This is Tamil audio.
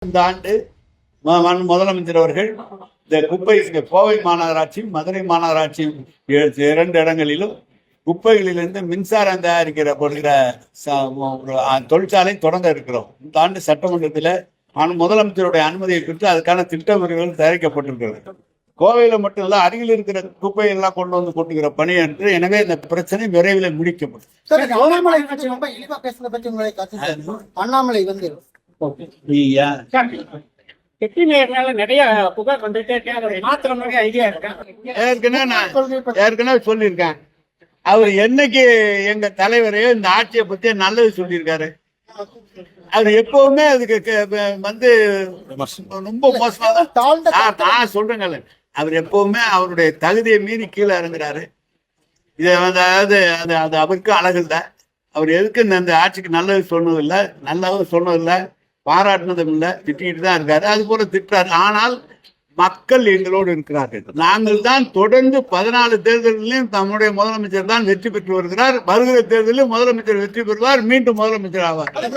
இந்த ஆண்டு முதலமைச்சர் அவர்கள் இந்த குப்பை கோவை மாநகராட்சி மதுரை மாநகராட்சி 2 இடங்களிலும் குப்பைகளிலிருந்து மின்சாரம் தயாரிக்கிற தொழிற்சாலை தொடங்க இருக்கிறோம். இந்த ஆண்டு சட்டமன்றத்தில் முதலமைச்சருடைய அனுமதியை பெற்று அதுக்கான திட்டமுறைகள் தயாரிக்கப்பட்டிருக்கிறது. கோவையில மட்டும் இல்ல, அருகில் இருக்கிற குப்பையெல்லாம் கொண்டு வந்து கொட்டுகிற பணி என்று. எனவே இந்த பிரச்சனை விரைவில் முடிக்கப்படும். அண்ணாமலை வந்து நிறைய புகார் வந்துட்டே ஐடியா இருக்கேன். ஏற்கனவே சொல்லியிருக்கேன். அவர் என்னைக்கு எங்க தலைவரையோ இந்த ஆட்சியை பத்தி நல்லது சொல்லியிருக்காரு. அவர் எப்பவுமே அதுக்கு வந்து ரொம்ப மோசமாக நான் சொல்றேங்க. அவர் எப்பவுமே அவருடைய தகுதியை மீறி கீழே இறங்குறாரு. இதை அதாவது அது அவருக்கு அழகு இல்லை. அவர் எதுக்கு இந்த ஆட்சிக்கு நல்லது சொன்னதில்லை, நல்லதும் சொன்னதில்லை, பாராட்டினதும் இல்லை, திட்டிகிட்டு தான் இருக்காரு. அது போல திட்டுறாரு. ஆனால் மக்கள் எங்களோடு இருக்கிறார்கள். நாங்கள் தான் தொடர்ந்து 14 தேர்தலிலும் நம்முடைய முதலமைச்சர் தான் வெற்றி பெற்று வருகிறார். வருகிற தேர்தலில் முதலமைச்சர் வெற்றி பெறுவார், மீண்டும் முதலமைச்சர் ஆவார்.